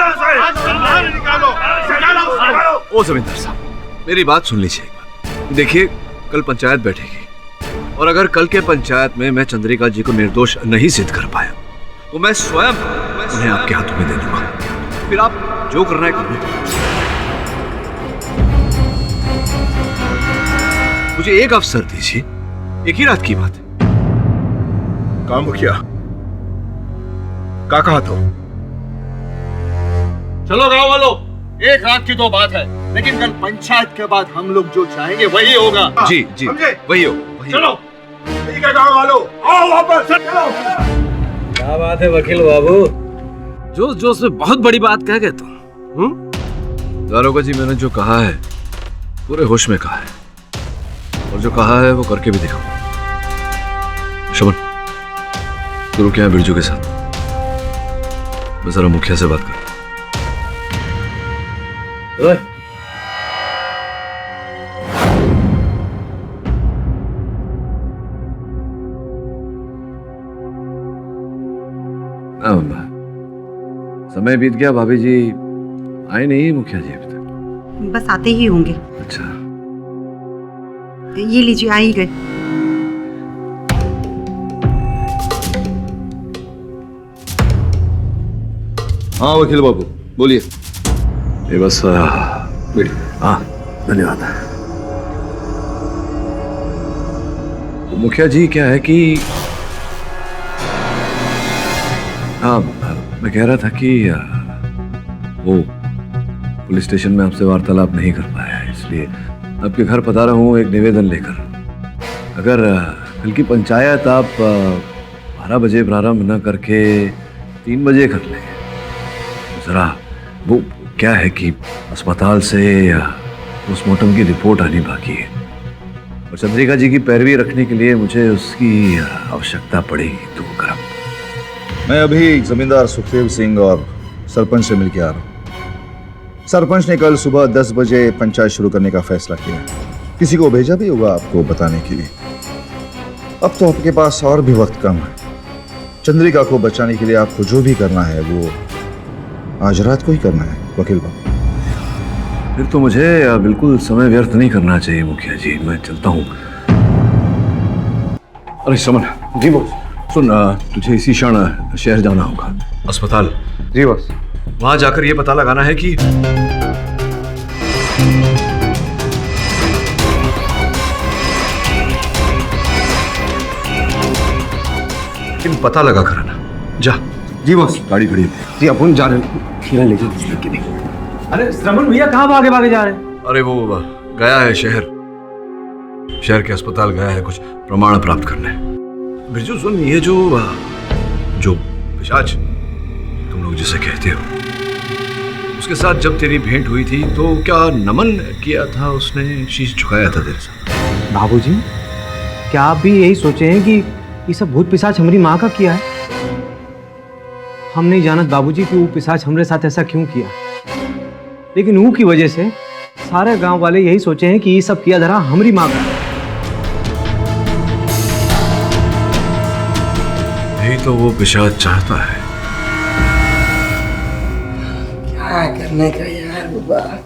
उसे, बाहर निकालो। ओ जमींदार साहब, मेरी बात सुन लीजिए एक बार। देखिए, कल पंचायत बैठेगी और अगर कल के पंचायत में मैं चंद्रिका जी को निर्दोष नहीं सिद्ध कर पाया तो मैं स्वयं उन्हें आपके हाथों में दे दूंगा। फिर आप जो करना है करो। मुझे एक अवसर दीजिए, एक ही रात की बात है। काम मुखिया, का कहा तो? चलो गांव वालों, एक रात की तो बात है, लेकिन कल पंचायत के बाद हम लोग जो चाहेंगे वही होगा। जी जी, वही हो। चलो ठीक है गांव वालों, आओ वापस चलो। क्या बात है वकील बाबू, जोश जोश में बहुत बड़ी बात कह गए तुम। दारोगा जी, मैंने जो कहा है पूरे होश में कहा है, और जो कहा है वो करके भी देखो। शमन, तू रुक यहाँ बिरजू के साथ, मैं जरा मुखिया से बात कर। समय बीत गया, भाभी जी आए नहीं मुखिया जी अभी तक? बस आते ही होंगे। अच्छा, ये लीजिए, आ ही गए। हाँ वकील बाबू बोलिए। ये बस हाँ, धन्यवाद। मुखिया जी क्या है कि हाँ, मैं कह रहा था कि वो पुलिस स्टेशन में आपसे वार्तालाप नहीं कर पाया, इसलिए आपके घर पधारा हूँ एक निवेदन लेकर। अगर कल की पंचायत आप 12 बजे प्रारंभ न करके 3 बजे कर लें, जरा वो क्या है कि अस्पताल से पोस्टमार्टम की रिपोर्ट आनी बाकी है और चंद्रिका जी की पैरवी रखने के लिए मुझे उसकी आवश्यकता पड़ेगी। तो कर मैं अभी जमींदार सुखदेव सिंह और सरपंच से मिलकर आ रहा हूँ। सरपंच ने कल सुबह 10 बजे पंचायत शुरू करने का फैसला किया। किसी को भेजा भी होगा आपको बताने के लिए। अब तो आपके पास और भी वक्त कम है। चंद्रिका को बचाने के लिए आपको जो भी करना है वो आज रात को ही करना है वकील बाबू। फिर तो मुझे बिल्कुल समय व्यर्थ नहीं करना चाहिए मुखिया जी, मैं चलता हूँ। अरे समन जी बॉस, सुन तुझे इसी क्षण शहर जाना होगा, अस्पताल। जी बॉस। वहां जाकर ये पता लगाना है कि पता लगा कर आना। जा। जी बॉस। गाड़ी खड़ी है। जी अपन जा रहे हैं, खीरा ले जाओ। अरे श्रवण भैया कहाँ भागे भागे जा रहे हैं? अरे वो गया है शहर के अस्पताल गया है कुछ प्रमाण प्राप्त करने। बिरजू सुन, ये जो पिशाच तुम लोग जिसे कहते हो, उसके साथ जब तेरी भेंट हुई थी तो क्या नमन किया था उसने, शीश झुकाया था तेरे साथ? बाबूजी, क्या आप भी यही सोचे हैं कि ये सब भूत पिशाच हमारी माँ का किया है? हम नहीं जानत बाबूजी कि वो पिशाच हमारे साथ ऐसा क्यों किया, लेकिन वो की वजह से सारे गांव वाले यही सोचे हैं कि ये सब किया धरा हमारी माँ का। यही तो वो पिशाच चाहता है। क्या करने का यार बाबा।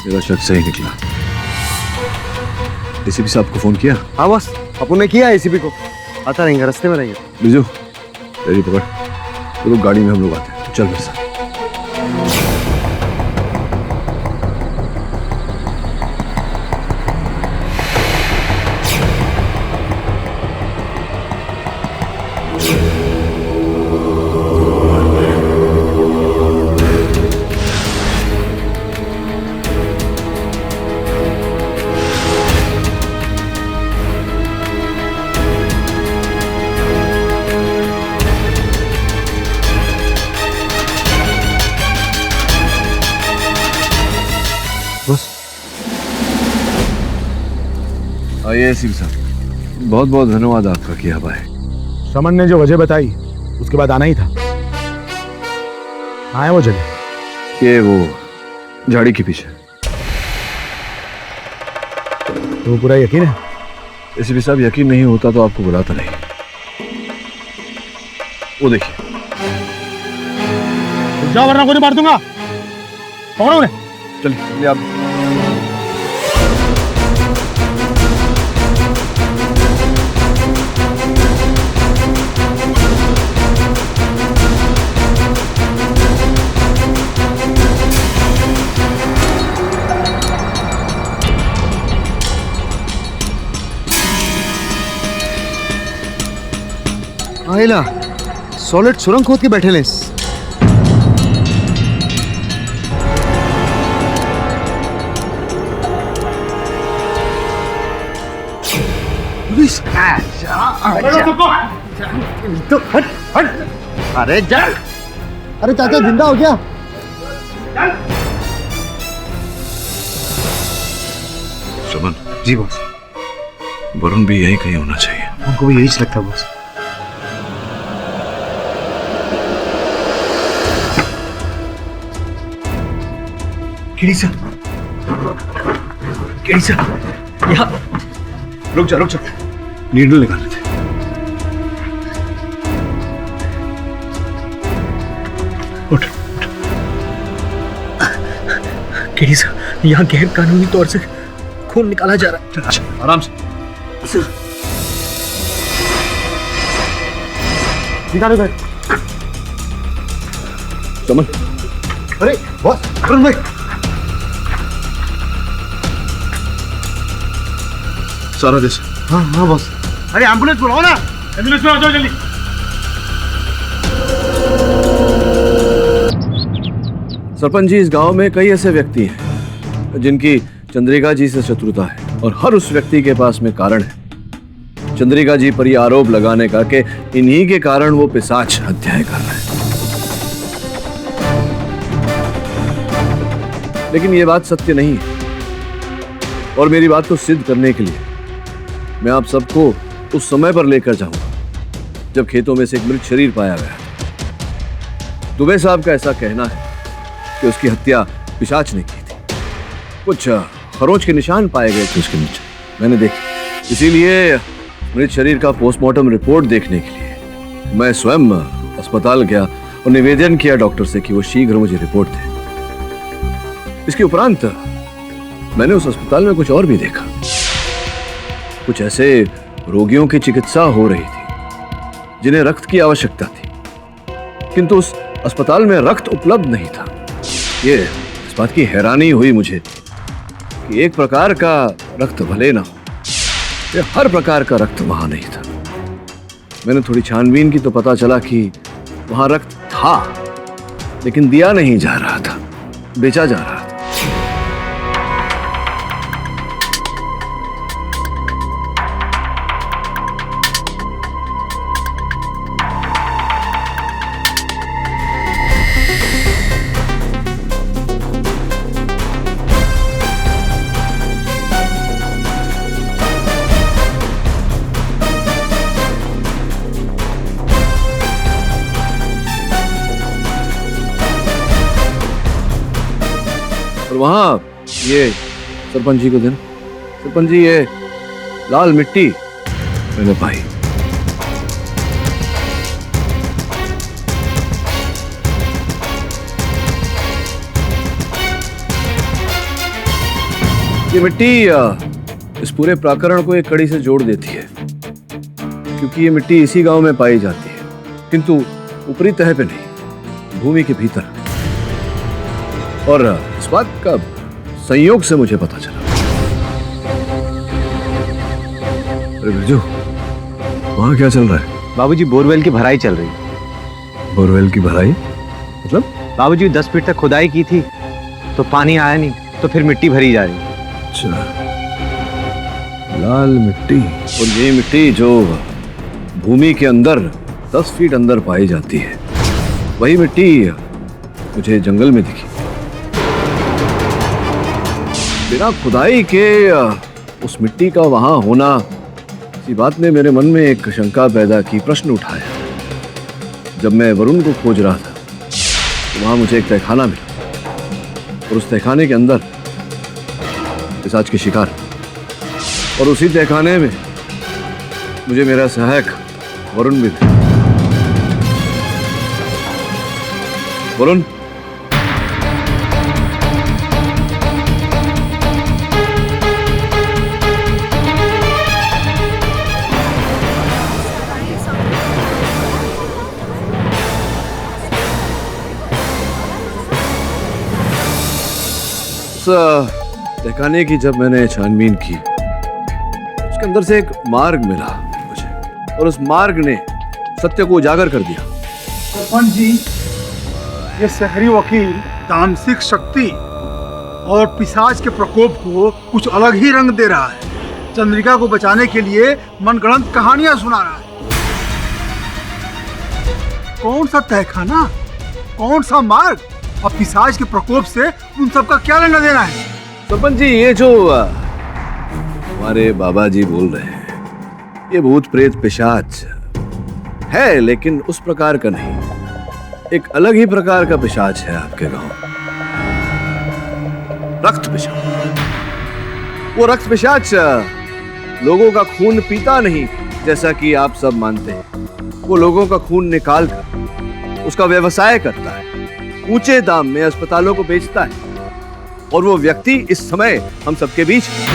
मेरा शक सही निकला। एसीपी साहब को फोन किया? हाँ बस, अपन ने किया एसीपी को, आता रहेंगे, रास्ते में रहेंगे। बिरजू तेरी पकड़, तो लोग गाड़ी में हम लोग आते हैं, चल मेरे साथ। आइए एसीपी साहब, बहुत बहुत धन्यवाद आपका किया भाई। समन ने जो वजह बताई उसके बाद आना ही था। कहाँ है वो जगह? ये वो झाड़ी के पीछे। तो पूरा यकीन है? एसीपी साहब यकीन नहीं होता तो आपको बुलाता नहीं। वो देखिए। जाओ वरना गोली मार दूंगा। पकड़ो उन्हें। चलिए आप। आइला सॉलिड सुरंग खोद के बैठे ले। पुलिस तो हट हट। अरे जा। अरे चाचा जिंदा हो गया? सुमन। जी बॉस। वरुण भी यही कहीं होना चाहिए। उनको भी यही लगता बॉस। केड़ी सा यहाँ रुक जा नीडल निकाल लेते। उठ केड़ी सा यहाँ गैर कानूनी तौर से खून निकाला जा रहा है। अच्छा आराम से निकालो भाई। चमन अरे बॉस अरुण भाई। सारा देश। हाँ बॉस। अरे एम्बुलेंस बुलाओ ना। एम्बुलेंस में आ जाओ जल्दी। सरपंच जी, इस गांव में कई ऐसे व्यक्ति हैं जिनकी चंद्रिका जी से शत्रुता है और हर उस व्यक्ति के पास में कारण है चंद्रिका जी पर यह आरोप लगाने का कि इन्हीं के कारण वो पिशाच हत्याएं कर रहे हैं। लेकिन ये बात सत्य नहीं है और मेरी बात को सिद्ध करने के लिए मैं आप सबको उस समय पर लेकर जाऊंगा जब खेतों में से एक मृत शरीर पाया गया। दुबे साहब का ऐसा कहना है कि उसकी हत्या पिशाच ने की थी। कुछ खरोंच के निशान पाए गए थे उसके नीचे, मैंने देखे। इसीलिए मृत शरीर का पोस्टमार्टम रिपोर्ट देखने के लिए मैं स्वयं अस्पताल गया और निवेदन किया डॉक्टर से कि वो शीघ्र मुझे रिपोर्ट दे। इसके उपरांत मैंने उस अस्पताल में कुछ और भी देखा। कुछ ऐसे रोगियों की चिकित्सा हो रही थी जिन्हें रक्त की आवश्यकता थी, किंतु उस अस्पताल में रक्त उपलब्ध नहीं था। ये इस बात की हैरानी हुई मुझे कि एक प्रकार का रक्त भले ना हो, ये हर प्रकार का रक्त वहां नहीं था। मैंने थोड़ी छानबीन की तो पता चला कि वहां रक्त था, लेकिन दिया नहीं जा रहा था, बेचा जा रहा था। और वहां ये सरपंच जी को देना। सरपंच जी, ये लाल मिट्टी मैंने पाई। ये मिट्टी इस पूरे प्रकरण को एक कड़ी से जोड़ देती है, क्योंकि ये मिट्टी इसी गांव में पाई जाती है, किंतु ऊपरी तह पे नहीं, भूमि के भीतर। और इस बात का संयोग से मुझे पता चला। अरे बिरजू, वहां क्या चल रहा है? बाबूजी, बोरवेल की भराई चल रही है। बोरवेल की भराई मतलब? बाबूजी 10 फीट तक खुदाई की थी तो पानी आया नहीं, तो फिर मिट्टी भरी जा रही। अच्छा, लाल मिट्टी। और ये मिट्टी जो भूमि के अंदर 10 फीट अंदर पाई जाती है, वही मिट्टी मुझे जंगल में दिखी। बिना खुदाई के उस मिट्टी का वहां होना, इसी बात ने मेरे मन में एक शंका पैदा की, प्रश्न उठाया। जब मैं वरुण को खोज रहा था तो वहां मुझे एक तहखाना मिला और उस तहखाने के अंदर पिशाच के शिकार, और उसी तहखाने में मुझे मेरा सहायक वरुण भी था। वरुण, तहखाने की जब मैंने छानबीन की, उसके अंदर से एक मार्ग मिला मुझे, और उस मार्ग ने सत्य को उजागर कर दिया। सरपंच जी, ये शहरी वकील तामसिक शक्ति और पिशाच के प्रकोप को कुछ अलग ही रंग दे रहा है। चंद्रिका को बचाने के लिए मनगढ़ंत कहानियां सुना रहा है। कौन सा तहखाना, कौन सा मार्ग और पिशाच के प्रकोप से उन सबका क्या लेना देना है? सरपंच जी, ये जो हमारे बाबा जी बोल रहे हैं, ये भूत प्रेत पिशाच है, लेकिन उस प्रकार का नहीं। एक अलग ही प्रकार का पिशाच है आपके गांव। रक्त पिशाच। वो रक्त पिशाच लोगों का खून पीता नहीं जैसा कि आप सब मानते हैं। वो लोगों का खून निकाल कर उसका व्यवसाय करता है, ऊंचे दाम में अस्पतालों को बेचता है। और वो व्यक्ति इस समय हम सबके बीच है।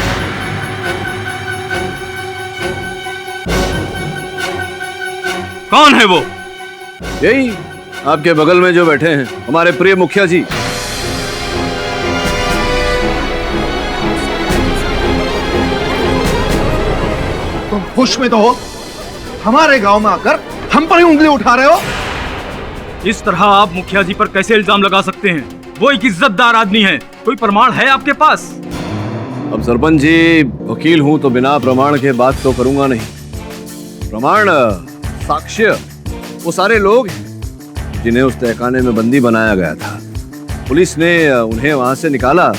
कौन है वो? यही आपके बगल में जो बैठे हैं, हमारे प्रिय मुखिया जी। तुम होश में तो हो? हमारे गांव में आकर हम पर ही उंगली उठा रहे हो। इस तरह आप मुखिया जी पर कैसे इल्जाम लगा सकते हैं? वो एक इज्जतदार आदमी है। कोई प्रमाण है आपके पास? अब सरपंच जी, वकील हूं तो बिना प्रमाण के बात तो करूंगा नहीं। प्रमाण, साक्ष्य वो सारे लोग हैं जिन्हें उस तहखाने में बंदी बनाया गया था। पुलिस ने उन्हें वहां से निकाला।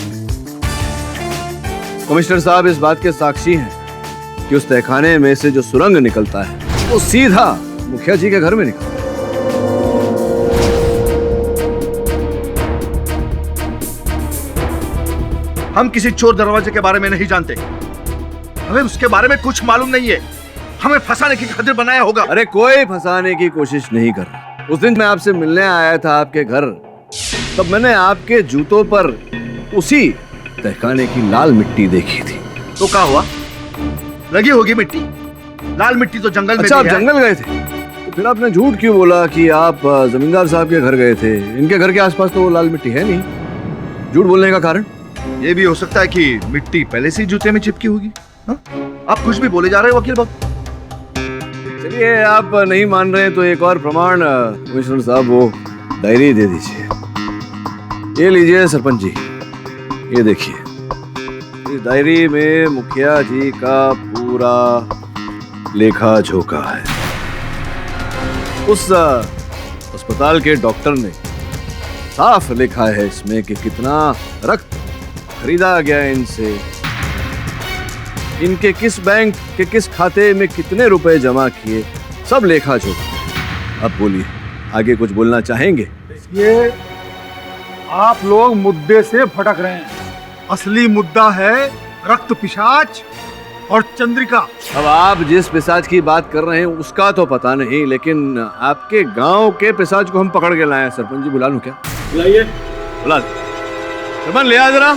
कमिश्नर साहब इस बात के साक्षी हैं कि उस तहखाने में से जो सुरंग निकलता है वो सीधा मुखिया जी के घर में निकलता है। हम किसी चोर दरवाजे के बारे में नहीं जानते, हमें उसके बारे में कुछ मालूम नहीं है। हमें फंसाने की खातिर बनाया होगा। अरे कोई फंसाने की कोशिश नहीं कर रहा। उस दिन मैं आपसे मिलने आया था आपके घर, तब मैंने आपके जूतों पर उसी तहखाने की लाल मिट्टी देखी थी। तो क्या हुआ? लगी होगी मिट्टी। लाल मिट्टी तो जंगल में अच्छा, आप भी है। जंगल गए थे तो फिर आपने झूठ क्यों बोला कि आप जमींदार साहब के घर गए थे? इनके घर के आसपास तो वो लाल मिट्टी है नहीं। झूठ बोलने का कारण? ये भी हो सकता है कि मिट्टी पहले से ही जूते में चिपकी होगी। आप कुछ भी बोले जा रहे हो वकील बाबू। चलिए, आप नहीं मान रहे तो एक और प्रमाण कमिश्नर साहब, वो डायरी दे दीजिए। ये लीजिए सरपंच जी, ये देखिए। इस डायरी में मुखिया जी का पूरा लेखा जोखा है। उस अस्पताल के डॉक्टर ने साफ लिखा है इसमें कि कितना रक्त खरीदा गया इनसे, इनके किस बैंक के किस खाते में कितने रुपए जमा किए, सब लेखा जोखा। अब बोलिए, आगे कुछ बोलना चाहेंगे? ये आप लोग मुद्दे से भटक रहे हैं। असली मुद्दा है रक्त पिशाच और चंद्रिका। अब आप जिस पिशाच की बात कर रहे हैं उसका तो पता नहीं, लेकिन आपके गांव के पिशाच को हम पकड़ के लाए हैं। सरपंच जी, बुला लूं क्या? बुलाइए। बुला। सरपंच ले आ जरा।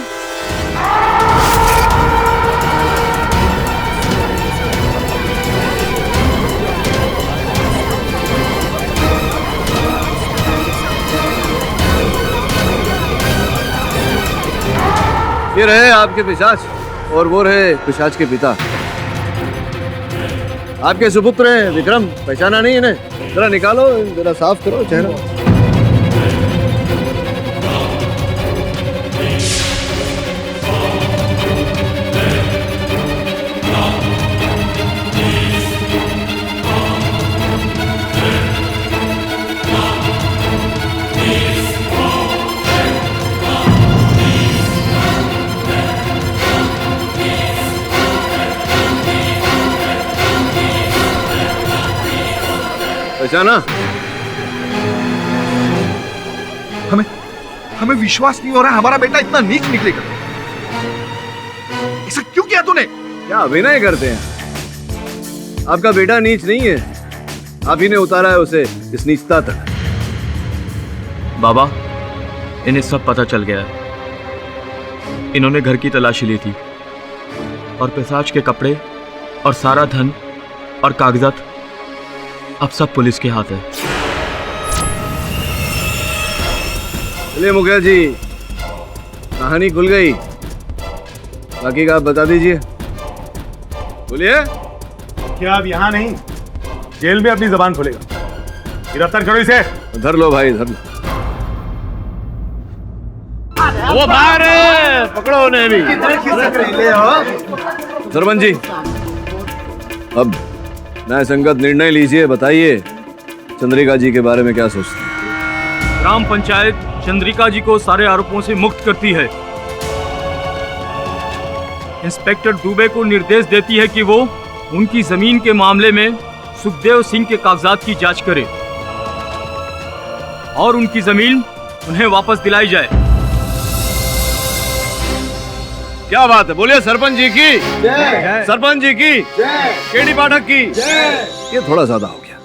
ये रहे आपके पिशाच और वो रहे पिशाच के पिता। आपके सुपुत्र हैं विक्रम, पहचाना नहीं इन्हें? जरा निकालो, जरा साफ करो चेहरा। पहचाना? हमें विश्वास नहीं हो रहा है हमारा बेटा इतना नीच निकलेगा। ऐसा क्यों किया तूने? क्या अभिनय करते हैं? आपका बेटा नीच नहीं है, आप ही ने उतारा है उसे इस नीचता तक। बाबा, इन्हें सब पता चल गया है। इन्होंने घर की तलाशी ली थी और पिशाच के कपड़े और सारा धन और कागजात अब सब पुलिस के हाथ है। चलिए मुखिया जी, कहानी खुल गई, बाकी का आप बता दीजिए। बोलिए। क्या अब यहाँ नहीं, जेल में अपनी जबान खोलेगा? गिरफ्तार करो इसे। धर लो भाई, धर लो। वो बाहर है, पकड़ो उन्हें भी। सरपंच जी, अब न्याय संगत निर्णय लीजिए। बताइए, चंद्रिका जी के बारे में क्या सोचते हैं? ग्राम पंचायत चंद्रिका जी को सारे आरोपों से मुक्त करती है। इंस्पेक्टर दुबे को निर्देश देती है कि वो उनकी जमीन के मामले में सुखदेव सिंह के कागजात की जांच करे और उनकी जमीन उन्हें वापस दिलाई जाए। क्या बात है, बोलिए सरपंच जी की सरपंच जी की केडी पाठक की। ये थोड़ा ज्यादा हो गया।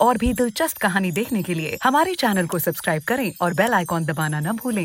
और भी दिलचस्प कहानी देखने के लिए हमारे चैनल को सब्सक्राइब करें और बेल आइकॉन दबाना न भूलें।